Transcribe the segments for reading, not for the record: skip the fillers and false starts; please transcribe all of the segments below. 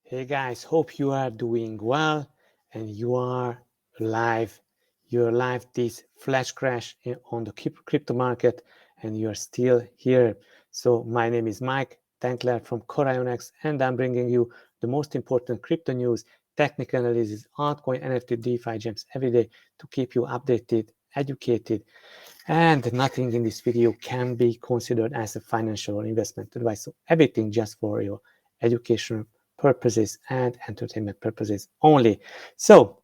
Hey guys, hope you are doing well and you are alive. You're alive this flash crash on the crypto market and you're still here. So my name is Mike Tankler from CorionX and I'm bringing you the most important crypto news, technical analysis, altcoin, NFT, DeFi gems every day to keep you updated, educated, and nothing in this video can be considered as a financial or investment advice. So everything just for your educational purposes and entertainment purposes only. So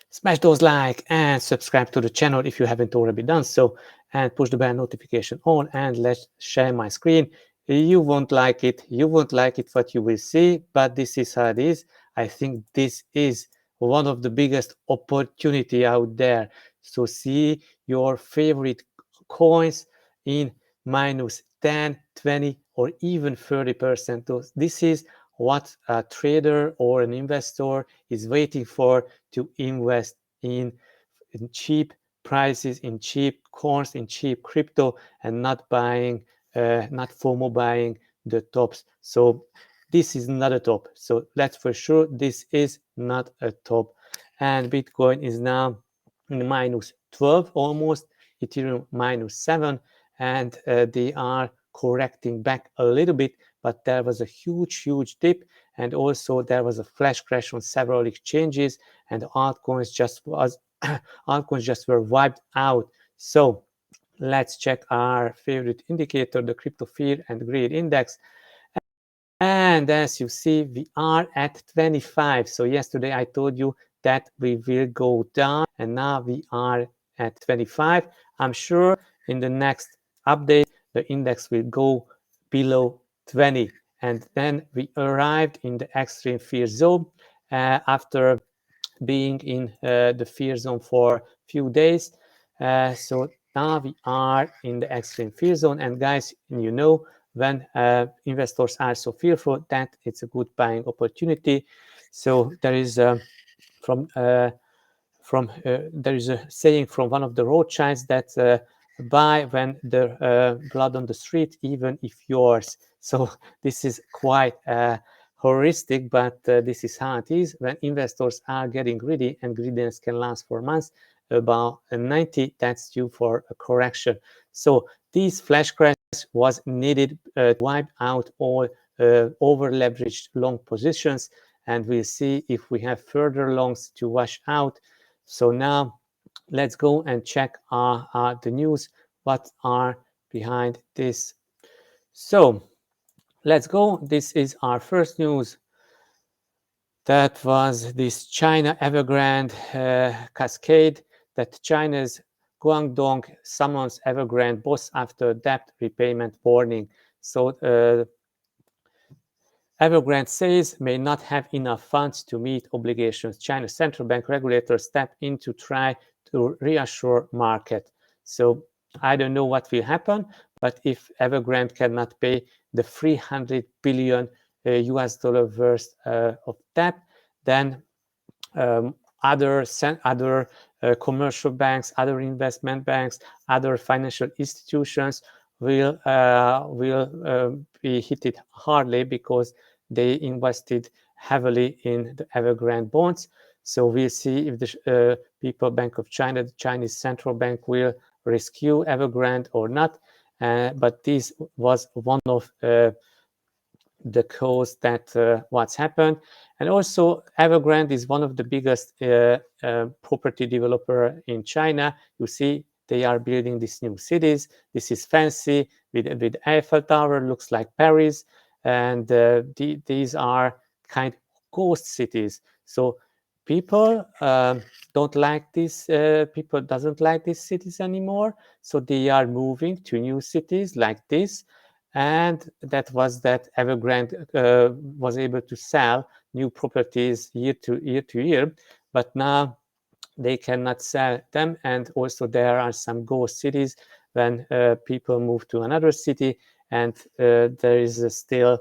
smash those like and subscribe to the channel if you haven't already done so, and push the bell notification on, and let's share my screen. You won't like it what you will see, but this is how it is. I think this is one of the biggest opportunity out there. So see your favorite coins in minus 10, 20, or even 30%. This is what a trader or an investor is waiting for, to invest in cheap prices, in cheap coins, in cheap crypto, and not buying, not FOMO buying the tops. So this is not a top. So that's for sure. This is not a top. And Bitcoin is now in minus 12 almost, Ethereum minus 7, and they are correcting back a little bit, but there was a huge dip, and also there was a flash crash on several exchanges, and altcoins just were wiped out. So let's check our favorite indicator, the crypto fear and greed index. And as you see, we are at 25. So yesterday I told you that we will go down, and now we are at 25. I'm sure in the next update, the index will go below 20. And then we arrived in the extreme fear zone after being in the fear zone for a few days. So now we are in the extreme fear zone. And guys, you know, when investors are so fearful, that it's a good buying opportunity. So there is there is a saying from one of the Rothschilds that buy when the blood on the street, even if yours. So this is quite heuristic, but this is how it is when investors are getting greedy, and greediness can last for months. About 90, that's due for a correction. So these flash crash was needed to wipe out all over leveraged long positions, and we'll see if we have further longs to wash out. So now let's go and check the news, what are behind this. So let's go. This is our first news. That was this China Evergrande cascade, that China's Guangdong summons Evergrande boss after debt repayment warning. So Evergrande says may not have enough funds to meet obligations. China's central bank regulators step in to try to reassure market. So I don't know what will happen, but if Evergrande cannot pay the 300 billion US dollar worth of debt, then other commercial banks, other investment banks, other financial institutions will be hit hardly, because they invested heavily in the Evergrande bonds. So we'll see if the People Bank of China, the Chinese central bank, will rescue Evergrande or not. But this was one of the cause that what's happened. And also Evergrande is one of the biggest property developer in China. You see, they are building these new cities. This is fancy with Eiffel Tower, looks like Paris. And these are kind of ghost cities. So people don't like this. People doesn't like these cities anymore. So they are moving to new cities like this. And that was that Evergrande was able to sell new properties year to year, but now they cannot sell them. And also there are some ghost cities when people move to another city, and there is still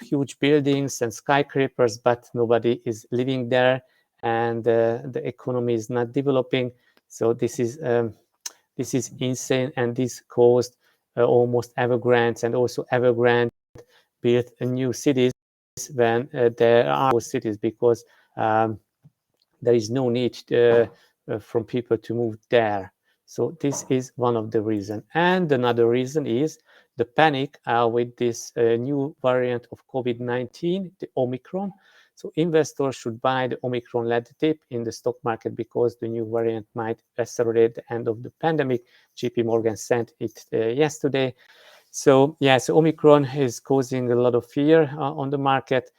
huge buildings and skyscrapers, but nobody is living there, and the economy is not developing. So this is insane, and this caused almost Evergrande, and also Evergrande built a new cities when there are those cities, because there is no need from people to move there. So this is one of the reasons. And another reason is the panic with this new variant of COVID-19, the Omicron. So investors should buy the Omicron-led dip in the stock market because the new variant might accelerate the end of the pandemic. JP Morgan sent it yesterday. So yes, Omicron is causing a lot of fear on the market.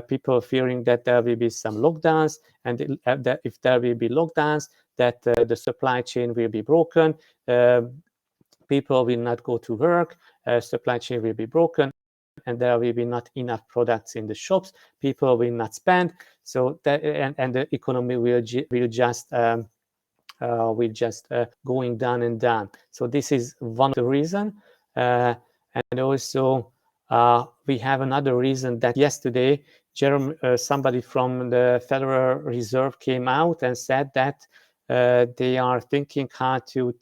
People fearing that there will be some lockdowns, and that if there will be lockdowns, that the supply chain will be broken. People will not go to work. Supply chain will be broken, and there will be not enough products in the shops. People will not spend. So that and the economy will just going down and down. So this is one of the reasons. And also we have another reason that yesterday somebody from the Federal Reserve came out and said that they are thinking how to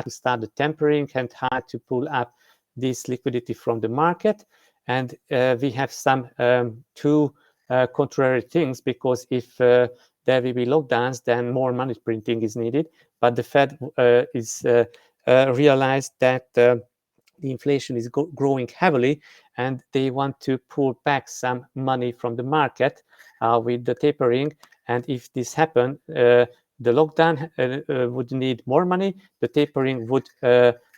start the tempering and how to pull up this liquidity from the market. And we have some two contrary things, because if there will be lockdowns, then more money printing is needed. But the Fed is realized that the inflation is growing heavily, and they want to pull back some money from the market with the tapering. And if this happens, the lockdown would need more money, the tapering would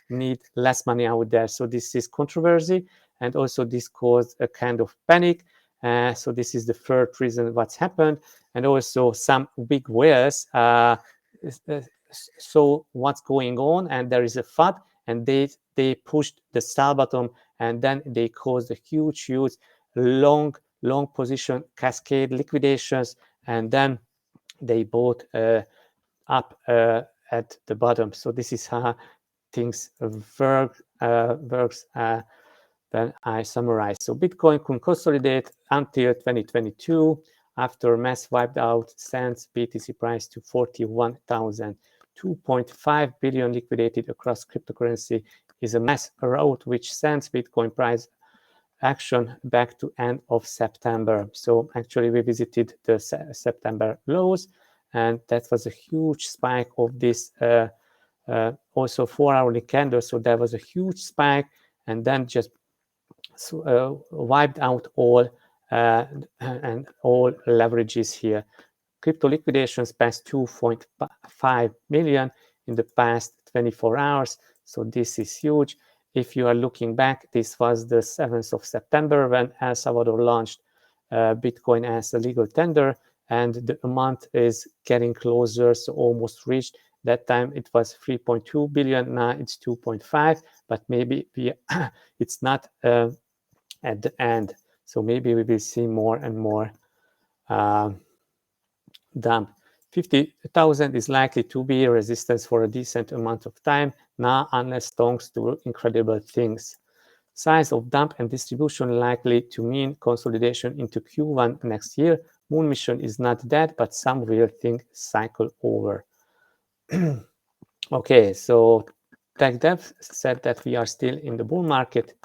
need less money out there. So this is controversy, and also this caused a kind of panic. So this is the third reason what's happened. And also some big whales saw what's going on, and there is a FUD, and they pushed the sell button, and then they caused a huge long position cascade liquidations, and then they bought up at the bottom. So this is how things works when I summarize. So Bitcoin can consolidate until 2022 after mass wiped out sends BTC price to 41,000. 2.5 billion liquidated across cryptocurrency is a mass rout which sends Bitcoin price action back to end of September. So actually we visited the September lows, and that was a huge spike of this also 4-hourly candle. So there was a huge spike, and then just wiped out all and all leverages here. Crypto liquidations passed 2.5 million in the past 24 hours. So this is huge. If you are looking back, this was the 7th of September when El Salvador launched Bitcoin as a legal tender, and the amount is getting closer, so almost reached. That time it was 3.2 billion, now it's 2.5, but maybe it's not at the end. So maybe we will see more and more dump. 50,000 is likely to be a resistance for a decent amount of time now, unless stonks do incredible things. Size of dump and distribution likely to mean consolidation into Q1 next year. Moon mission is not dead, but some will think cycle over. Okay, so TechDev said that we are still in the bull market.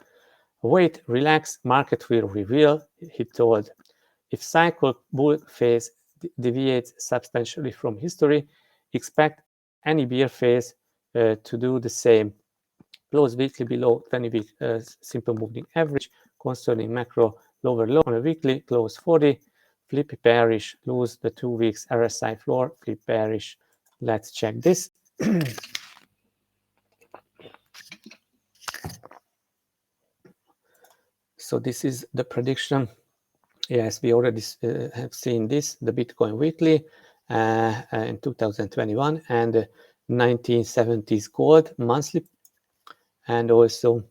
Wait, relax, market will reveal, he told. If cycle bull phase deviates substantially from history, expect any bear phase to do the same. Close weekly below 20-week simple moving average, concerning macro lower low on a weekly, close 40, flip bearish, lose the 2 weeks RSI floor, flip bearish. Let's check this. So this is the prediction. Yes, we already have seen this, the Bitcoin weekly in 2021, and the 1970s gold monthly. And also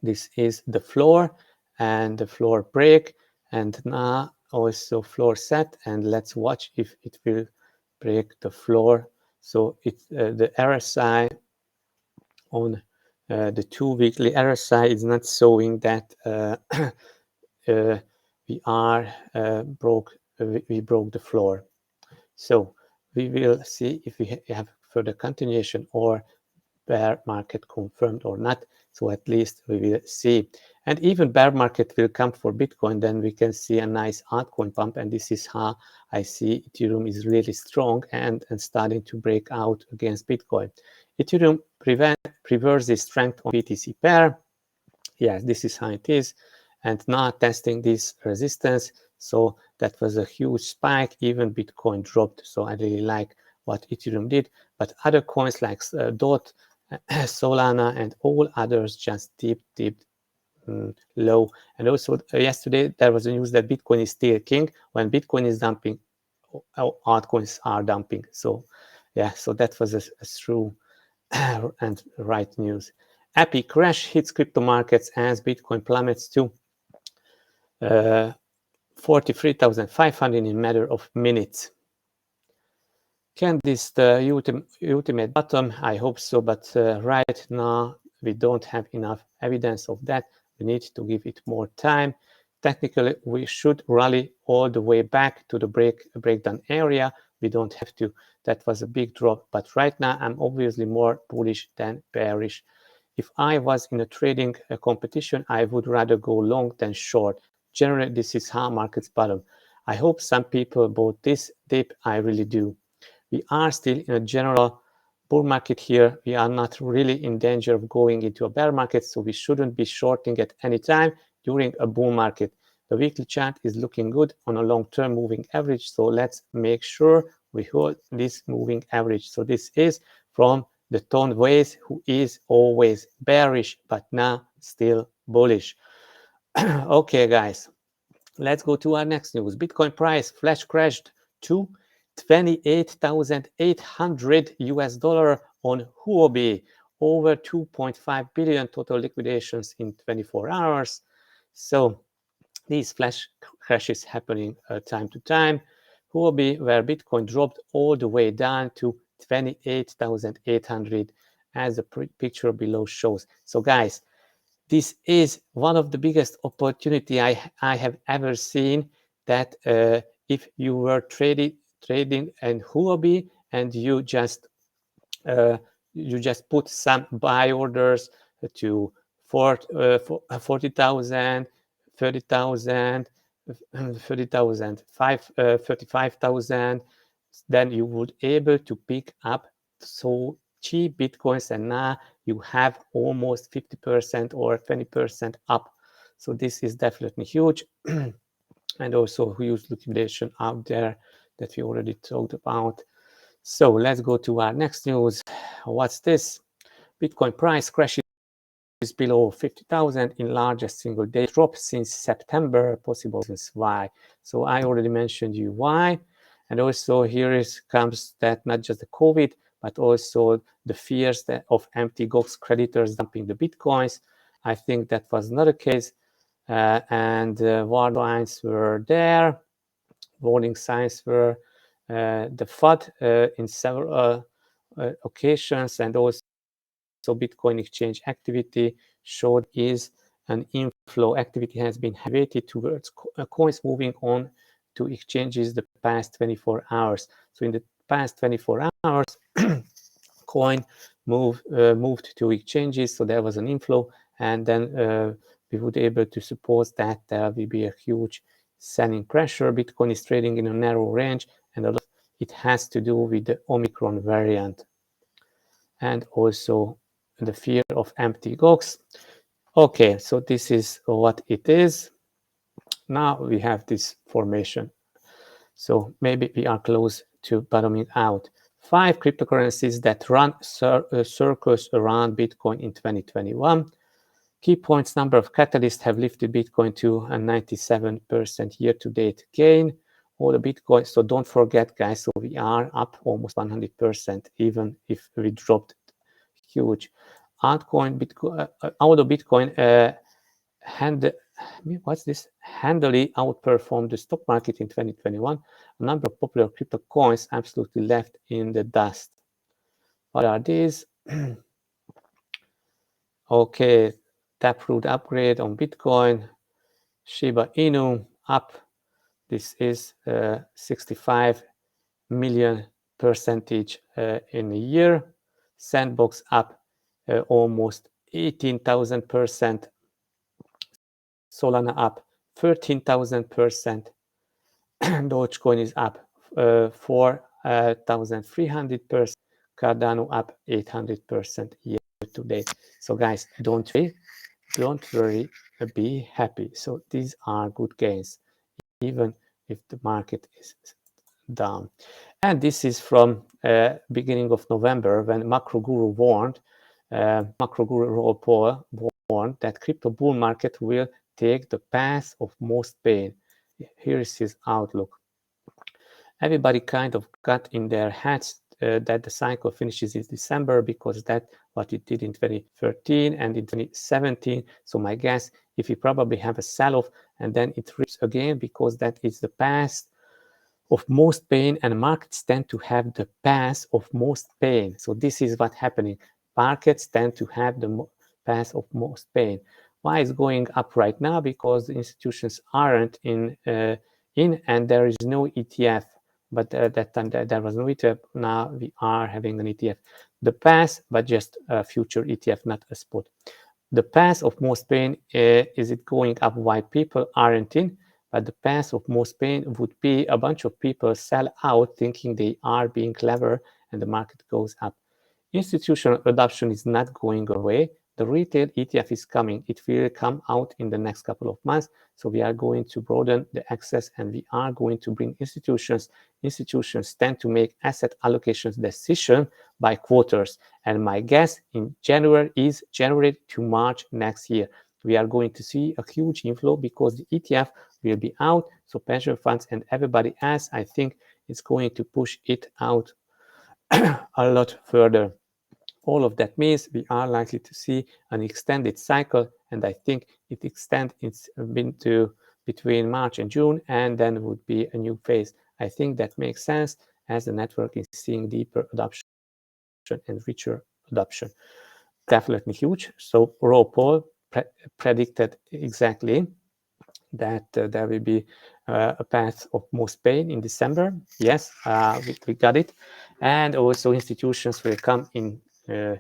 this is the floor and the floor break, and now also floor set, and let's watch if it will break the floor. So it's the RSI on the 2 weekly RSI is not showing that we broke the floor. So we will see if we have further continuation or bear market confirmed or not. So at least we will see. And even bear market will come for Bitcoin, then we can see a nice altcoin pump. And this is how I see Ethereum is really strong and starting to break out against Bitcoin. Ethereum preserves the strength on BTC pair. Yes, this is how it is. And now testing this resistance. So that was a huge spike. Even Bitcoin dropped. So I really like what Ethereum did. But other coins like DOT, Solana, and all others just dipped low. And also yesterday there was a news that Bitcoin is still king. When Bitcoin is dumping, altcoins are dumping. So yeah, so that was a true and right news. Epic crash hits crypto markets as Bitcoin plummets to 43,500 in a matter of minutes. Can this the ultimate bottom? I hope so, but right now we don't have enough evidence of that. We need to give it more time. Technically, we should rally all the way back to the breakdown area. We don't have to. That was a big drop, but right now I'm obviously more bullish than bearish. If I was in a trading competition, I would rather go long than short. Generally, this is how markets bottom. I hope some people bought this dip. I really do. We are still in a general bull market here. We are not really in danger of going into a bear market, so we shouldn't be shorting at any time during a bull market. The weekly chart is looking good on a long-term moving average, so let's make sure we hold this moving average. So this is from the Ton Ways, who is always bearish, but now still bullish. Okay, guys, let's go to our next news. Bitcoin price flash crashed to 28,800 US dollar on Huobi, over 2.5 billion total liquidations in 24 hours. So these flash crashes happening time to time. Huobi, where Bitcoin dropped all the way down to 28,800, as the picture below shows. So guys, this is one of the biggest opportunity I have ever seen, that if you were trading in Huobi and you just put some buy orders to 40,000, 30,000, 30,000, 35,000, then you would able to pick up so cheap Bitcoins, and now you have almost 50% or 20% up. So this is definitely huge. And also huge liquidation out there that we already talked about. So let's go to our next news. What's this? Bitcoin price crashes below 50,000 in largest single day drop since September. Possible reasons why. So I already mentioned you why. And also here comes that not just the COVID, but also the fears that of empty GOX creditors dumping the Bitcoins. I think that was not the case. And warning signs were there. Warning signs were the FUD in several occasions, and also Bitcoin exchange activity showed is an inflow. Activity has been weighted towards coins moving on to exchanges the past 24 hours. So in the past 24 hours, coin moved to exchanges, so there was an inflow, and then we would be able to suppose that there will be a huge selling pressure. Bitcoin is trading in a narrow range, and a lot of it has to do with the Omicron variant and also the fear of empty GOX. Okay, so this is what it is. Now we have this formation. So maybe we are close to bottoming out. 5 cryptocurrencies that run circles around Bitcoin in 2021. Key points: number of catalysts have lifted Bitcoin to a 97% year-to-date gain. All the Bitcoin, so don't forget, guys, so we are up almost 100%, even if we dropped huge. Altcoin, Bitcoin, although Bitcoin handily outperformed the stock market in 2021, a number of popular crypto coins absolutely left in the dust. What are these? Okay, Taproot upgrade on Bitcoin, Shiba Inu up. This is 65 million percentage in a year. Sandbox up almost 18,000%. Solana up 13,000%. Dogecoin is up 4,300%. Cardano up 800% year to date. So guys, don't worry, be happy. So these are good gains, even if the market is down. And this is from beginning of November, when macro guru warned, macro guru Roel Paul warned that crypto bull market will take the path of most pain. Here is his outlook. Everybody kind of got in their heads that the cycle finishes in December, because that's what it did in 2013 and in 2017. So my guess, if you probably have a sell-off and then it rips again, because that is the past of most pain, and markets tend to have the path of most pain. So this is what's happening. Markets tend to have the path of most pain. Why is going up right now? Because the institutions aren't in, and there is no ETF. But that time there was no ETF. Now we are having an ETF. The path, but just a future ETF, not a spot. The path of most pain, is it going up while people aren't in? But the path of most pain would be a bunch of people sell out thinking they are being clever, and the market goes up. Institutional adoption is not going away. The retail ETF is coming. It will come out in the next couple of months. So we are going to broaden the access, and we are going to bring institutions. Institutions tend to make asset allocations decision by quarters. And my guess in January is January to March next year. We are going to see a huge inflow because the ETF will be out. So pension funds and everybody else, I think, is going to push it out a lot further. All of that means we are likely to see an extended cycle, and I think it extends into between March and June, and then would be a new phase. I think that makes sense as the network is seeing deeper adoption and richer adoption. Definitely huge. So Roel Paul predicted exactly that there will be a path of most pain in December. Yes, we got it. And also institutions will come in Q1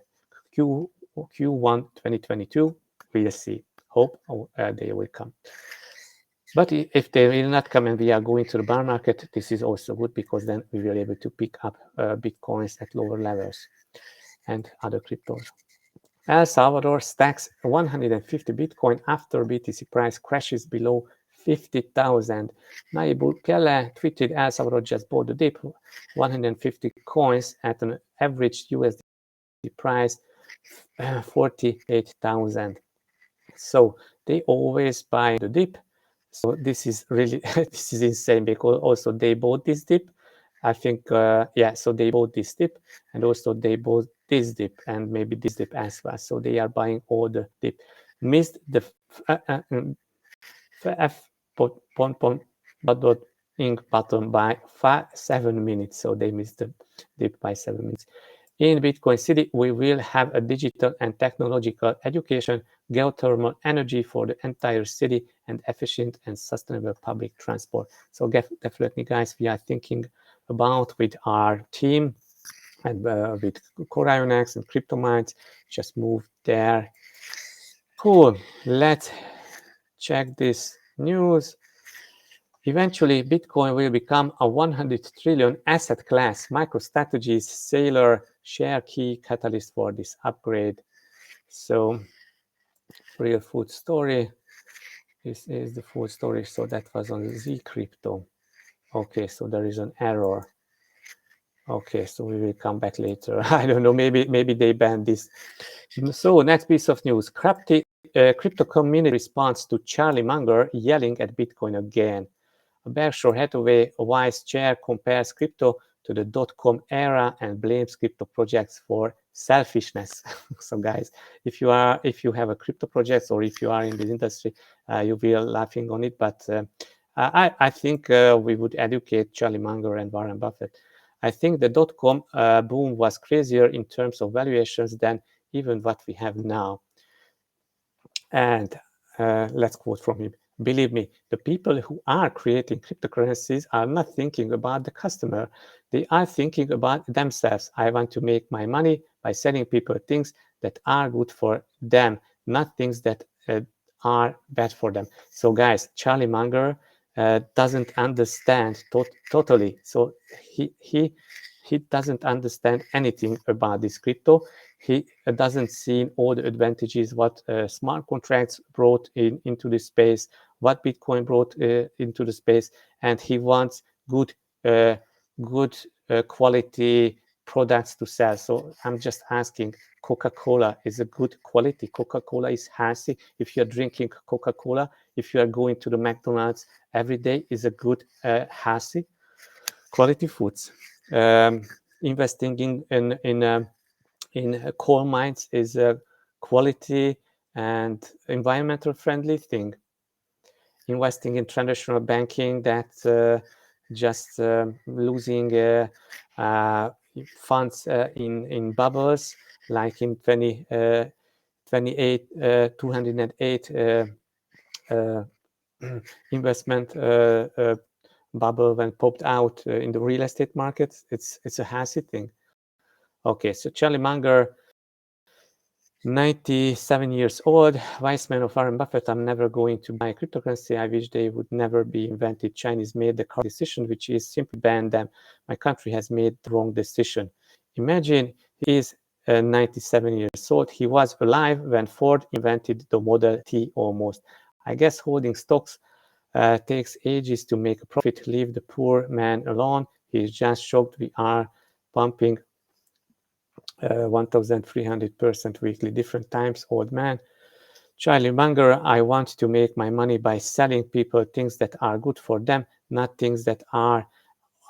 2022. We'll see. Hope they will come. But if they will not come and we are going to the bear market, this is also good, because then we will be able to pick up Bitcoins at lower levels and other cryptos. El Salvador stacks 150 Bitcoin after BTC price crashes below 50,000. Nayib Bukele tweeted El Salvador just bought the dip, 150 coins at an average USD price 48,000. So they always buy the dip. So this is really this is insane, because also they bought this dip. I think so they bought this dip, and also they bought this dip, and maybe this dip as well. So they are buying all the dip. Missed the ink button by 7 minutes. So they missed the dip by 7 minutes. In Bitcoin City, we will have a digital and technological education, geothermal energy for the entire city, and efficient and sustainable public transport. So definitely, guys, we are thinking about with our team and with CorionX and CryptoMinds, just move there. Cool. Let's check this news. Eventually, Bitcoin will become a 100 trillion asset class. MicroStrategy's Sailor share key catalyst for this upgrade. So, real full story. This is the full story. So that was on Z Crypto. Okay, so there is an error. Okay, so we will come back later. I don't know. Maybe they banned this. So next piece of news: crypto community response to Charlie Munger yelling at Bitcoin again. Berkshire Hathaway vice chair compares crypto to the .com era and blames crypto projects for selfishness. So guys, if you have a crypto project, or if you are in this industry, you will laughing on it. But I think we would educate Charlie Munger and Warren Buffett. I think the .com boom was crazier in terms of valuations than even what we have now. And let's quote from him. Believe me, the people who are creating cryptocurrencies are not thinking about the customer. They are thinking about themselves. I want to make my money by selling people things that are good for them, not things that are bad for them. So guys, Charlie Munger doesn't understand totally. So he doesn't understand anything about this crypto. He doesn't see all the advantages what smart contracts brought into the space, what Bitcoin brought into the space, and he wants good quality products to sell. So I'm just asking, Coca-Cola is a good quality. Coca-Cola is healthy. If you're drinking Coca-Cola, if you are going to the McDonald's every day, is a good healthy quality foods. Investing in coal mines is a quality and environmental friendly thing. Investing in traditional banking, that's just losing funds in bubbles, like in 208 investment bubble when popped out in the real estate markets. It's a hassy thing. Okay, so Charlie Munger, 97 years old, wise man of Warren Buffett. I'm never going to buy cryptocurrency. I wish they would never be invented. Chinese made the correct decision, which is simply ban them. My country has made the wrong decision. Imagine he is 97 years old. He was alive when Ford invented the Model T almost. I guess holding stocks takes ages to make a profit. Leave the poor man alone. He's just shocked we are pumping 1,300% weekly, different times, old man. Charlie Munger, I want to make my money by selling people things that are good for them, not things that are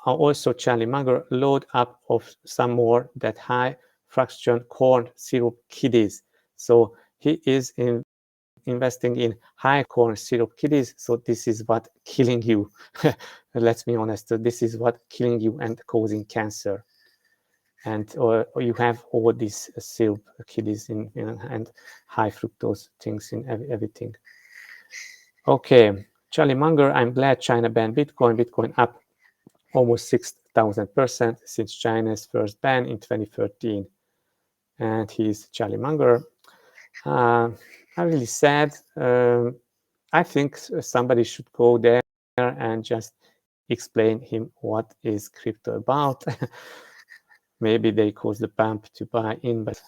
also Charlie Munger, load up of some more that high fraction corn syrup kiddies. So he is investing in high corn syrup kiddies. So this is what killing you. Let's be honest. So this is what killing you and causing cancer. And or you have all these syrup kiddies and high fructose things in everything. Okay, Charlie Munger, I'm glad China banned Bitcoin. Bitcoin up almost 6,000% since China's first ban in 2013. And he's Charlie Munger. I'm really sad. I think somebody should go there and just explain him what is crypto about. Maybe they cause the pump to buy in, but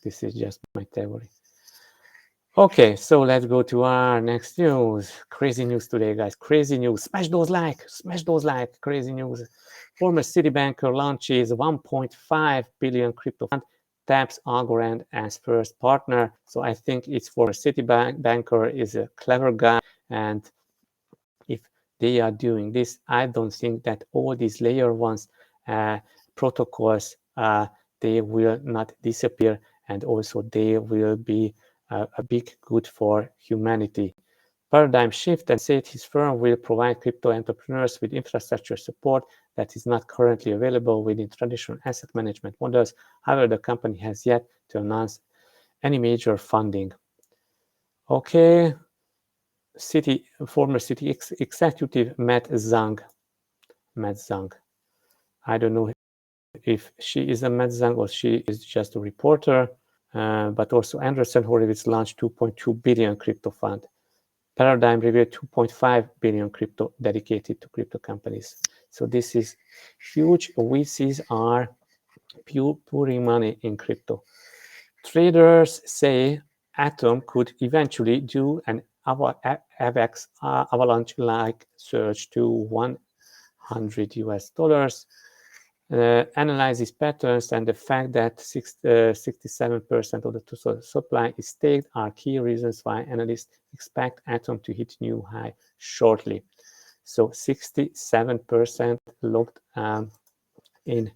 this is just my theory. Okay, so let's go to our next news. Crazy news today, guys. Crazy news. Smash those like. Crazy news. Former Citibanker launches 1.5 billion crypto fund, taps Algorand as first partner. So I think it's for Citibanker is a clever guy, and if they are doing this, I don't think that all these layer ones protocols they will not disappear, and also they will be a big good for humanity. Paradigm shift, and said his firm will provide crypto entrepreneurs with infrastructure support that is not currently available within traditional asset management models. However, the company has yet to announce any major funding. Okay, former Citi executive Matt Zhang. I don't know if she is a Matt Zhang or she is just a reporter. But also Anderson Horowitz launched 2.2 billion crypto fund. Paradigm revealed 2.5 billion crypto dedicated to crypto companies. So this is huge. VCs are pouring money in crypto. Traders say Atom could eventually do an AVAX avalanche-like surge to 100 US dollars. Analyzes patterns, and the fact that 67% of the total supply is staked are key reasons why analysts expect Atom to hit new high shortly. So 67% locked in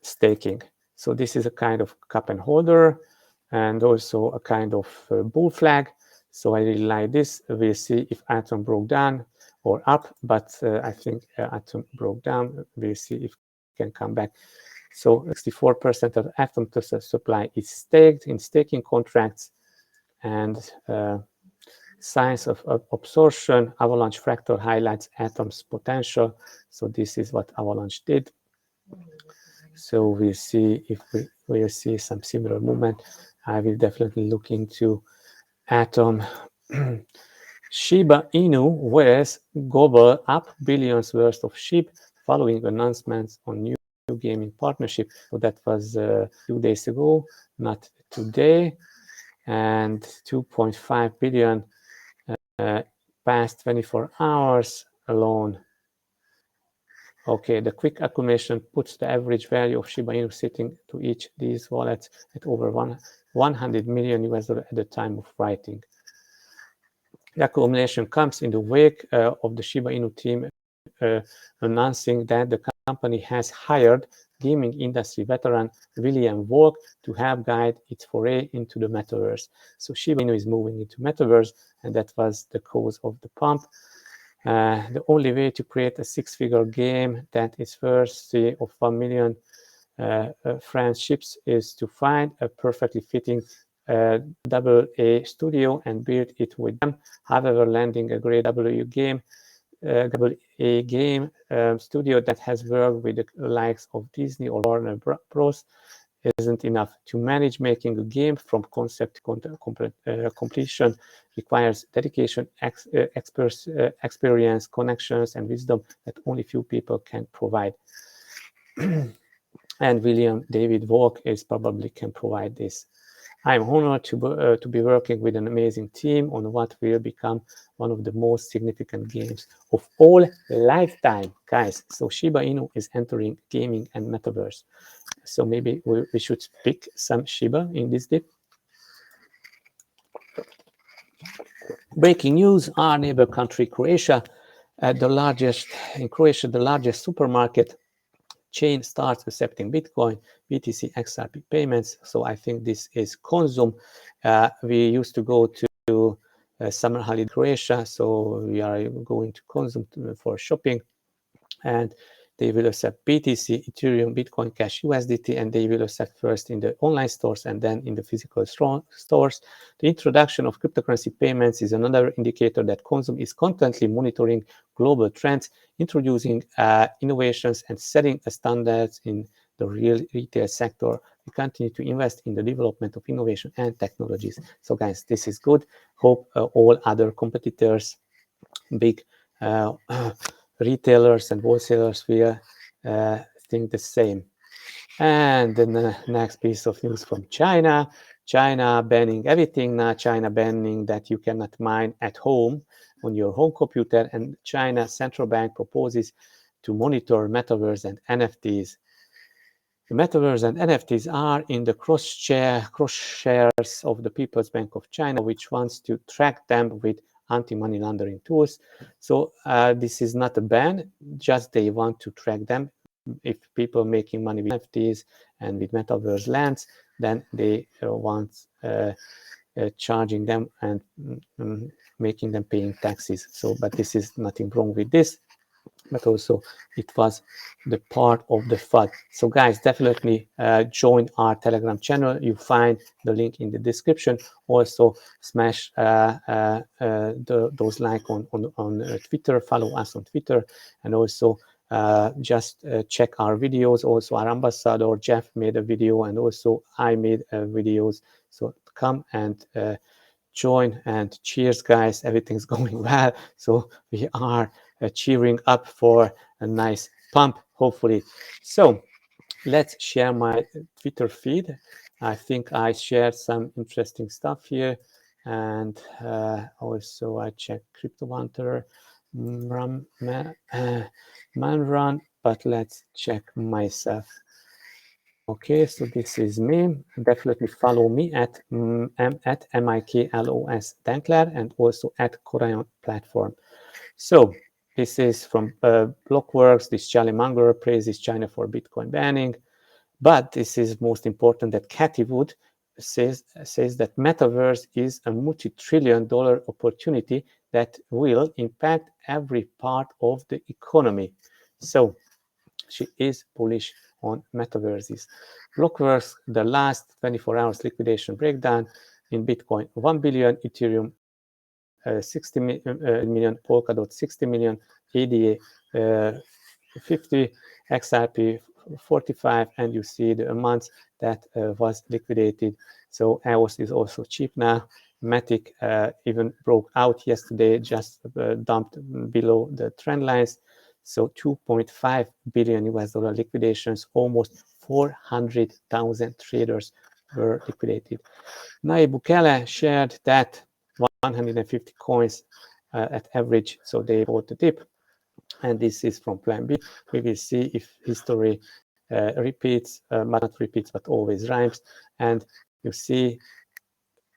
staking. So this is a kind of cup and holder, and also a kind of bull flag. So I really like this. We'll see if Atom broke down or up, but I think Atom broke down. We'll see if it can come back. So 64% of Atom supply is staked in staking contracts, and signs of absorption. Avalanche fractal highlights Atom's potential. So this is what Avalanche did. So we'll see if we will see some similar movement. I will definitely look into Atom. Shiba Inu wears gobble up billions worth of sheep following announcements on new gaming partnership. So that was 2 days ago, not today. And 2.5 billion past 24 hours alone. Okay, the quick accumulation puts the average value of Shiba Inu sitting to each these wallets at over 100 million US dollars at the time of writing. The accumulation comes in the wake of the Shiba Inu team announcing that the company has hired gaming industry veteran William Walk to help guide its foray into the metaverse. So Shiba Inu is moving into metaverse, and that was the cause of the pump. The only way to create a six-figure game that is worthy of 1 million friendships is to find a perfectly fitting AA studio and build it with them. However, landing a great AA game studio that has worked with the likes of Disney or Warner Bros. Isn't enough. To manage making a game from concept to completion requires dedication, experience, connections, and wisdom that only few people can provide. And William David Walk is probably can provide this. I'm honored to be working with an amazing team on what will become one of the most significant games of all lifetime, guys. So Shiba Inu is entering gaming and metaverse. So maybe we should pick some Shiba in this dip. Breaking news: our neighbor country Croatia, the largest supermarket chain starts accepting Bitcoin, BTC, XRP payments. So I think this is Konzum. We used to go to summer holiday Croatia, so we are going to Konzum for shopping, and they will accept BTC, Ethereum, Bitcoin Cash, USDT, and they will accept first in the online stores and then in the physical stores. The introduction of cryptocurrency payments is another indicator that Konzum is constantly monitoring global trends, introducing innovations, and setting standards in the real retail sector. We continue to invest in the development of innovation and technologies. So, guys, this is good. Hope all other competitors, big retailers and wholesalers will think the same. And then the next piece of news from China. China banning everything now. China banning that you cannot mine at home on your home computer. And China Central Bank proposes to monitor metaverse and NFTs. The metaverse and NFTs are in the crosshairs of the People's Bank of China, which wants to track them with anti-money laundering tools. So this is not a ban, just they want to track them. If people making money with NFTs and with metaverse lands, then they want charging them and making them paying taxes. So, but this is nothing wrong with this, but also it was the part of the FUD. So guys, definitely join our Telegram channel. You find the link in the description. Also smash those like on Twitter, follow us on Twitter, and also just check our videos. Also our ambassador Jeff made a video, and also I made videos. So come and join, and cheers, guys. Everything's going well. So we are cheering up for a nice pump, hopefully. So let's share my Twitter feed. I think I shared some interesting stuff here. And also I checked Crypto Hunter, Manrun, but let's check myself. Okay, so this is me. Definitely follow me at MIKLOS Dankler and also at Corion platform. So this is from Blockworks. This Charlie Munger praises China for Bitcoin banning. But this is most important that Cathie Wood says that metaverse is a multi-trillion-dollar opportunity that will impact every part of the economy. So she is bullish on metaverses. Blockworks, the last 24 hours liquidation breakdown in Bitcoin, 1 billion, Ethereum, 60 million, Polkadot, 60 million, ADA, 50, XRP, 45, and you see the amounts that was liquidated. So EOS is also cheap now, Matic even broke out yesterday, just dumped below the trend lines. So 2.5 billion US dollar liquidations, almost 400,000 traders were liquidated. Nayib Bukele shared that 150 coins at average, so they bought the dip. And this is from Plan B. We will see if history repeats, not repeats, but always rhymes. And you see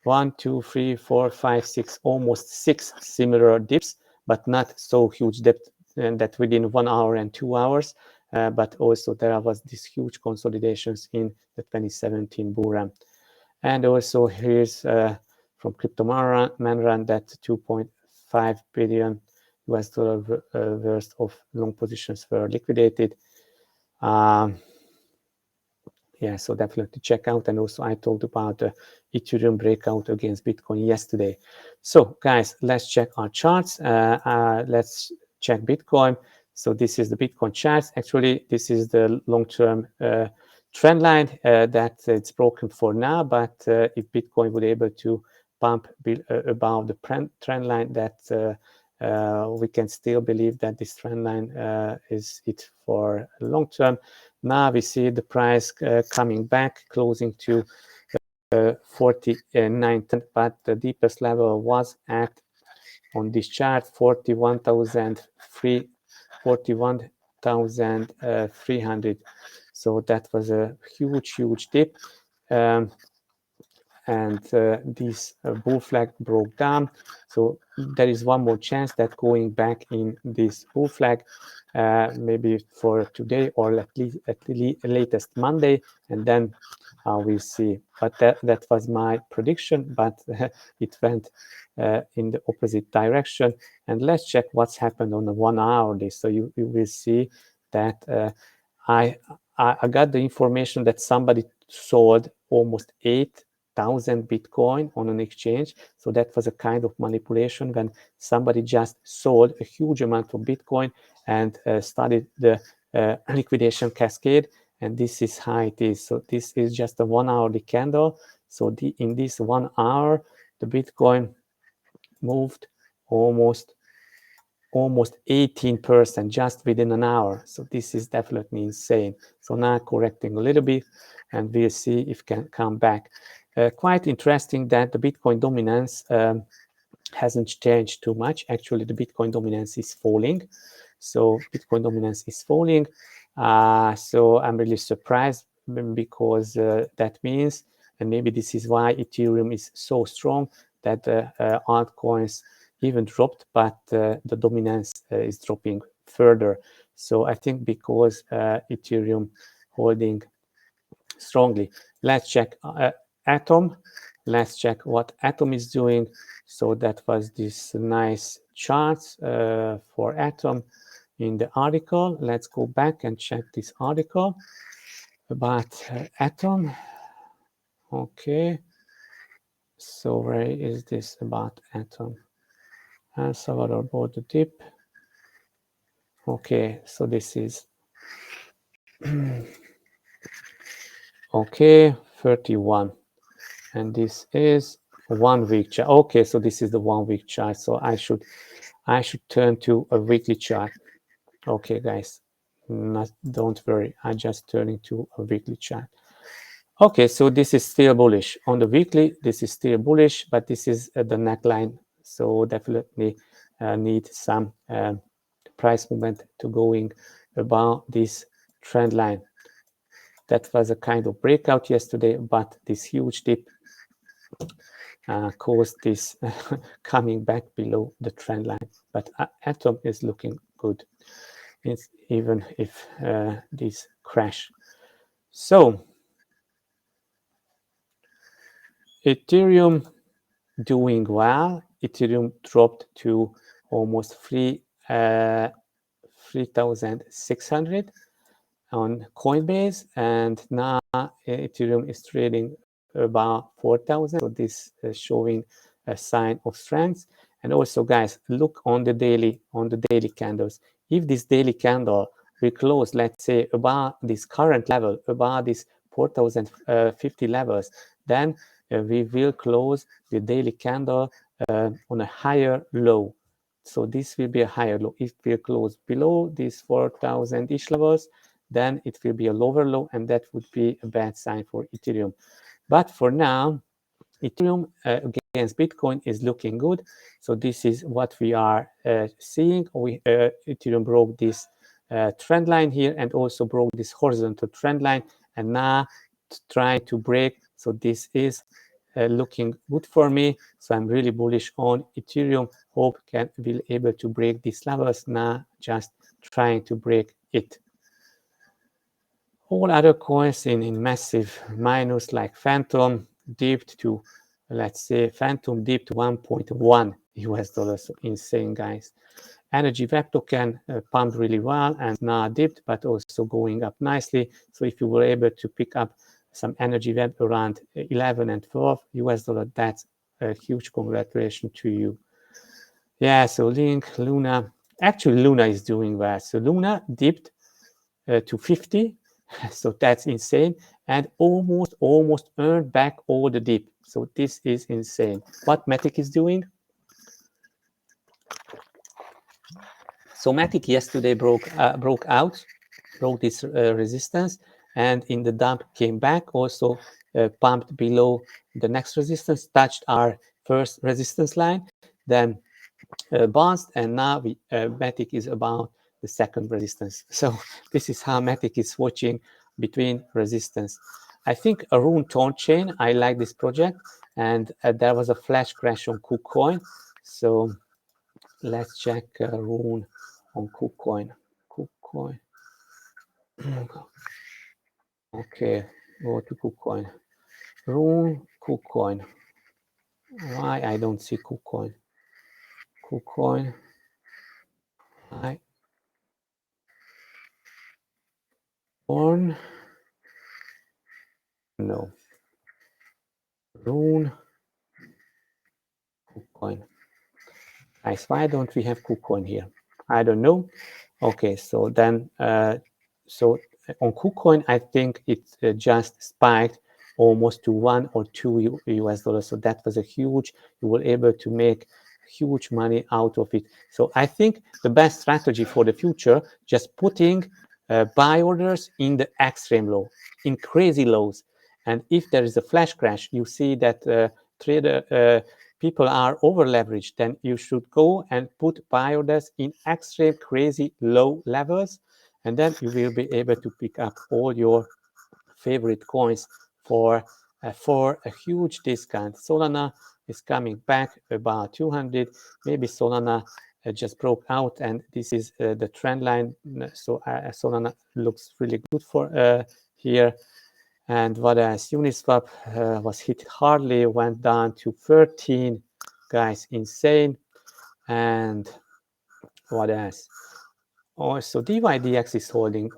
1, 2, 3, 4, 5, 6, almost 6 similar dips, but not so huge depth that within 1 hour and 2 hours. But also there was this huge consolidations in the 2017 bull run. And also here's from Crypto Manran that 2.5 billion US dollar worth of long positions were liquidated. Yeah, so definitely check out. And also I talked about the Ethereum breakout against Bitcoin yesterday. So guys, let's check our charts. Let's check Bitcoin. So this is the Bitcoin charts. Actually, this is the long-term trend line that it's broken for now. But if Bitcoin would be able to pump above the trend line, that we can still believe that this trend line is it for long term. Now we see the price coming back, closing to 49, but the deepest level was at, on this chart, 41,300. So that was a huge dip. And this bull flag broke down. So there is one more chance that going back in this bull flag, maybe for today or at the latest Monday, and then we'll see. But that was my prediction, but it went in the opposite direction. And let's check what's happened on the 1 hourly. So you will see that I got the information that somebody sold almost 8,000 Bitcoin on an exchange. So that was a kind of manipulation when somebody just sold a huge amount of Bitcoin and started the liquidation cascade. And this is how it is. So this is just a 1 hourly candle. So in this 1 hour, the Bitcoin moved almost 18% just within an hour. So this is definitely insane. So now correcting a little bit, and we'll see if it can come back. Quite interesting that the Bitcoin dominance hasn't changed too much. Actually, the Bitcoin dominance is falling. So Bitcoin dominance is falling. So I'm really surprised because that means, and maybe this is why Ethereum is so strong, that altcoins even dropped, but the dominance is dropping further. So I think because Ethereum holding strongly. Let's check Atom. Let's check what Atom is doing. So that was this nice charts for Atom in the article. Let's go back and check this article about Atom. Okay. So where is this about Atom? El Salvador bought the dip. Okay, so this is okay, 31. And this is 1 week chart. Okay, so this is the 1 week chart. So I should turn to a weekly chart. Okay, guys, don't worry. I'm just turning to a weekly chart. Okay, so this is still bullish. On the weekly, this is still bullish, but this is the neckline. So definitely need some price movement to going above this trend line. That was a kind of breakout yesterday, but this huge dip caused this coming back below the trend line. But Atom is looking good, it's even if this crash. So Ethereum doing well. Ethereum dropped to almost 3,600 on Coinbase, and now Ethereum is trading about 4,000. So this is showing a sign of strength. And also, guys, look on the daily candles. If this daily candle will close, let's say, about this current level, about this 4,050 levels, then we will close the daily candle on a higher low. So this will be a higher low. If we close below these 4,000-ish levels, then it will be a lower low, and that would be a bad sign for Ethereum. But for now, Ethereum against Bitcoin is looking good. So this is what we are seeing. Ethereum broke this trend line here and also broke this horizontal trend line, and now trying to break. So this is looking good for me. So I'm really bullish on Ethereum. Hope will able to break these levels. Now just trying to break it. All other coins in massive minus, like Phantom dipped to, let's say, Phantom dipped 1.1 US dollars. So insane, guys. Energy Web token pumped really well and now dipped, but also going up nicely. So if you were able to pick up some Energy Web around 11 and 12 US dollar, that's a huge congratulations to you. Yeah, so Link, Luna. Actually, Luna is doing well. So Luna dipped to 50. So that's insane, and almost earned back all the dip. So this is insane. What Matic is doing? So Matic yesterday broke this resistance, and in the dump came back, also pumped below the next resistance, touched our first resistance line, then bounced, and now Matic is about the second resistance. So this is how Matic is watching between resistance. I think Rune Chain, I like this project, and there was a flash crash on KuCoin. So let's check Rune on KuCoin. KuCoin. Okay, go to KuCoin. Rune KuCoin. Why I don't see KuCoin? KuCoin. On. No. Rune KuCoin. Guys, why don't we have KuCoin here? I don't know. Okay, so then, so on KuCoin, I think it just spiked almost to 1 or 2 US dollars. So that was a huge, you were able to make huge money out of it. So I think the best strategy for the future, just putting buy orders in the extreme low, in crazy lows. And if there is a flash crash, you see that people are over leveraged, then you should go and put buy orders in extreme crazy low levels, and then you will be able to pick up all your favorite coins for a huge discount. Solana is coming back about 200. Maybe Solana just broke out, and this is the trend line. So Solana looks really good for here. And what else? Uniswap was hit hardly, went down to 13. Guys, insane. And what else? Also, DYDX is holding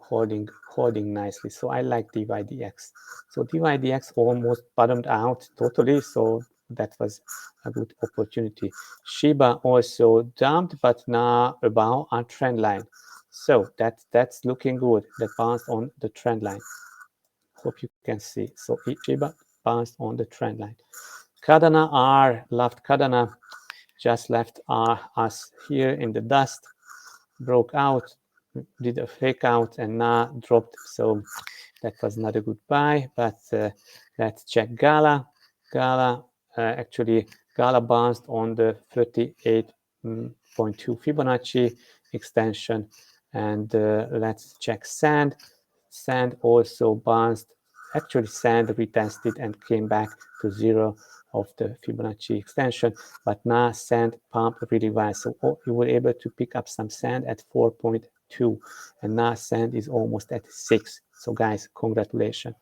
nicely. So I like DYDX. So DYDX almost bottomed out totally. So that was a good opportunity. Shiba also dumped, but now about our trend line. So that's looking good. That bounced on the trend line. Hope you can see. So Shiba bounced on the trend line. Cardano left Cardano, just left us here in the dust, broke out, did a fake out, and now dropped. So that was not a good buy. But let's check Gala. Actually, Gala bounced on the 38.2 Fibonacci extension. And let's check Sand. Sand also bounced. Actually, Sand retested and came back to 0 of the Fibonacci extension, but now Sand pumped really well. So you were able to pick up some Sand at 4.2, and now Sand is almost at 6. So guys, congratulations.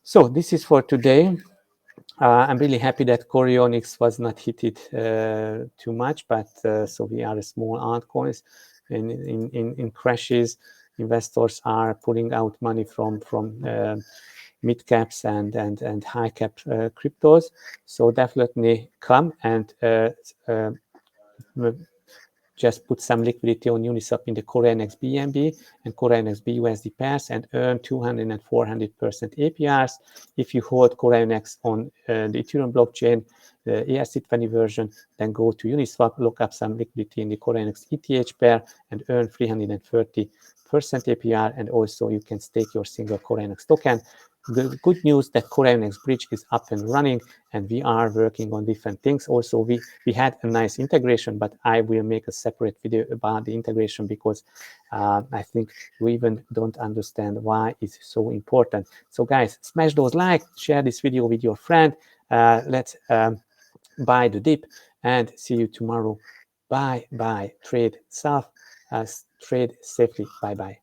So this is for today. I'm really happy that CorionX was not hit too much, but so we are a small altcoins. In crashes, investors are pulling out money from mid caps and high cap cryptos. So definitely come and just put some liquidity on Uniswap in the CorionX BNB and CorionX BUSD pairs and earn 200 and 400% APRs. If you hold CorionX on the Ethereum blockchain, the ERC20 version, then go to Uniswap, look up some liquidity in the CorionX ETH pair and earn 330% APR, and also you can stake your single CorionX token. The good news that CorionX bridge is up and running, and we are working on different things. Also, we had a nice integration, but I will make a separate video about the integration because I think you even don't understand why it's so important. So guys, smash those likes, share this video with your friend. Let's buy the dip, and see you tomorrow. Bye. Trade safe, trade safely. Bye.